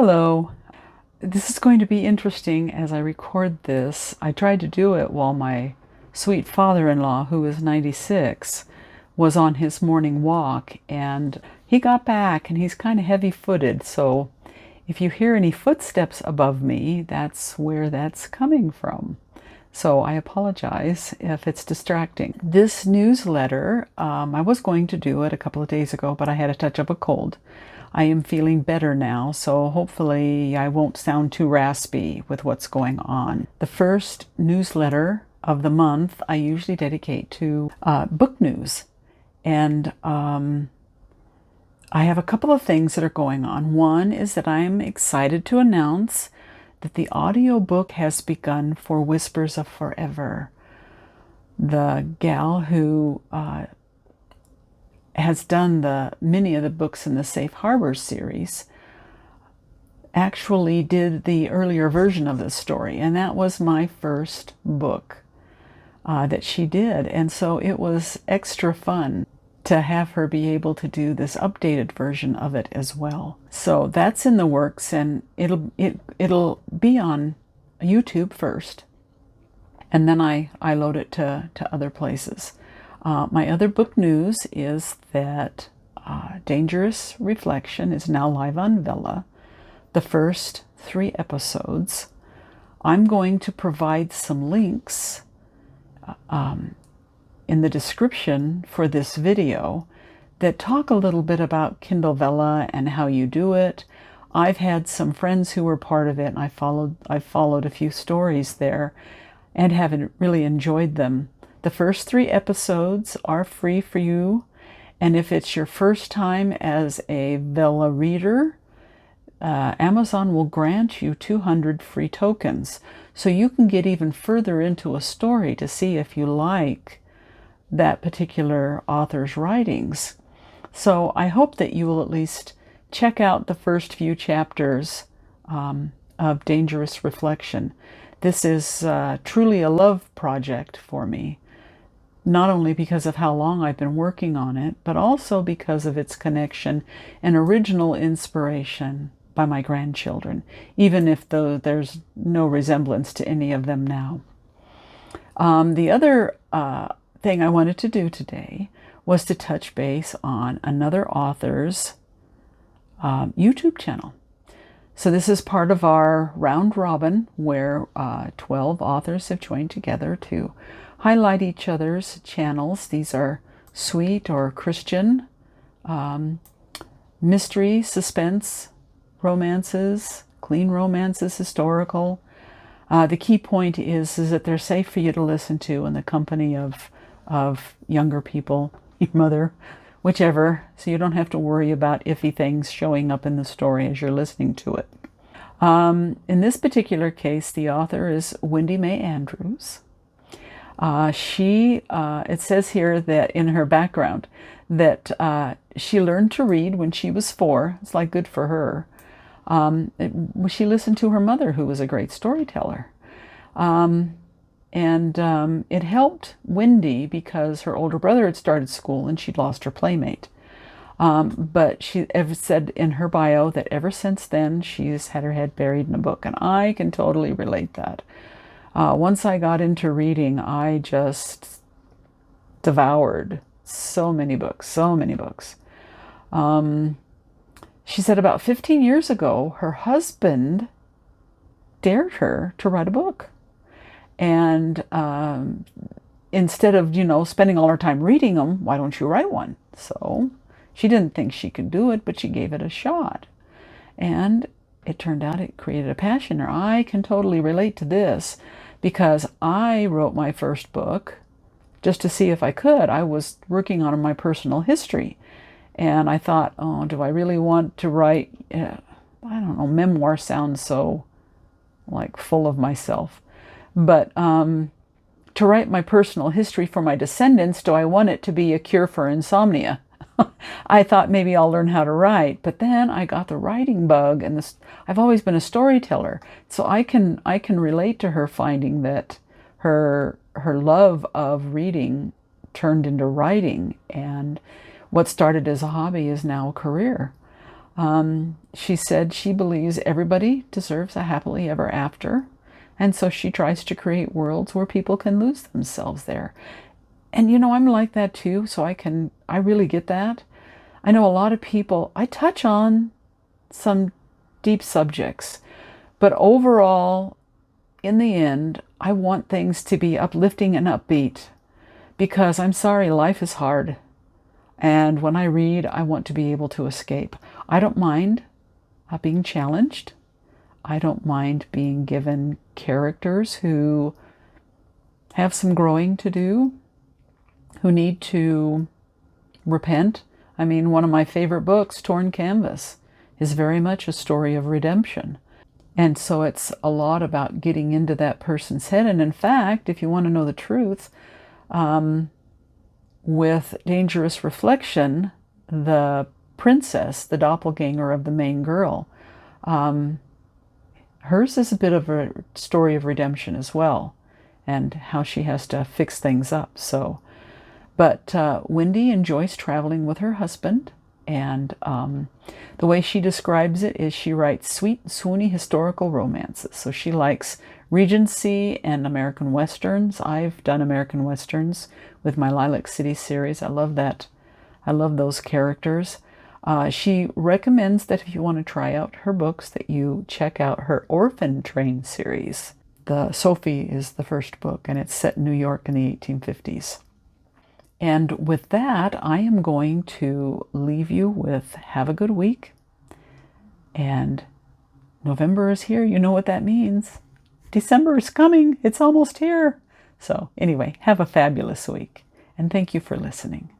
Hello. This is going to be interesting as I record this. I tried to do it while my sweet father-in-law, who is 96, was on his morning walk, and he got back and he's kind of heavy-footed, so if you hear any footsteps above me, that's where that's coming from. So I apologize if it's distracting. This newsletter, I was going to do it a couple of days ago, but I had a touch of a cold. I am feeling better now, so hopefully I won't sound too raspy with what's going on. The first newsletter of the month I usually dedicate to book news. And I have a couple of things that are going on. One is that I'm excited to announce that the audiobook has begun for Whispers of Forever. The gal who has done many of the books in the Safe Harbor series actually did the earlier version of this story, and that was my first book that she did, and so it was extra fun to have her be able to do this updated version of it as well. So that's in the works, and it'll be on YouTube first, and then I load it to other places. My other book news is that Dangerous Reflection is now live on Vella. The first 3 episodes. I'm going to provide some links in the description for this video that talk a little bit about Kindle Vella and how you do it. I've had some friends who were part of it, and I followed a few stories there and have really enjoyed them. The first 3 episodes are free for you, and if it's your first time as a Vella reader, Amazon will grant you 200 free tokens, so you can get even further into a story to see if you like that particular author's writings. So I hope that you will at least check out the first few chapters of Dangerous Reflection. This is truly a love project for me, not only because of how long I've been working on it, but also because of its connection and original inspiration by my grandchildren, even if there's no resemblance to any of them now. The other thing I wanted to do today was to touch base on another author's YouTube channel. So this is part of our round robin where 12 authors have joined together to highlight each other's channels. These are sweet or Christian, mystery, suspense, romances, clean romances, historical. The key point is that they're safe for you to listen to in the company of younger people, your mother, whichever, so you don't have to worry about iffy things showing up in the story as you're listening to it. In this particular case, the author is Wendy Mae Andrews. It says here that in her background that she learned to read when she was 4. It's like good for her. She listened to her mother, who was a great storyteller. It helped Wendy because her older brother had started school and she'd lost her playmate. But she said in her bio that ever since then she's had her head buried in a book, and I can totally relate that. Once I got into reading, I just devoured so many books, so many books. She said about 15 years ago, her husband dared her to write a book. And instead of, spending all her time reading them, why don't you write one? So she didn't think she could do it, but she gave it a shot. And it turned out it created a passion. Or I can totally relate to this because I wrote my first book just to see if I could. I was working on my personal history. And I thought, oh, do I really want to write, I don't know, memoir sounds so like full of myself. But to write my personal history for my descendants, do I want it to be a cure for insomnia? I thought maybe I'll learn how to write, but then I got the writing bug, and I've always been a storyteller, so I can relate to her finding that her love of reading turned into writing, and what started as a hobby is now a career. She said she believes everybody deserves a happily ever after. And so she tries to create worlds where people can lose themselves there. And I'm like that too, so I really get that. I know a lot of people, I touch on some deep subjects, but overall, in the end, I want things to be uplifting and upbeat because I'm sorry, life is hard. And when I read, I want to be able to escape. I don't mind being challenged. I don't mind being given characters who have some growing to do, who need to repent. I mean, one of my favorite books, Torn Canvas, is very much a story of redemption. And so it's a lot about getting into that person's head. And in fact, if you want to know the truth, with Dangerous Reflection, the princess, the doppelganger of the main girl, hers is a bit of a story of redemption as well, and how she has to fix things up. So, but Wendy enjoys traveling with her husband, and the way she describes it is she writes sweet, swoony historical romances. So she likes Regency and American Westerns. I've done American Westerns with my Lilac City series. I love that. I love those characters. She recommends that if you want to try out her books, that you check out her Orphan Train series. The Sophie is the first book, and it's set in New York in the 1850s. And with that, I am going to leave you with have a good week. And November is here. You know what that means. December is coming. It's almost here. So anyway, have a fabulous week. And thank you for listening.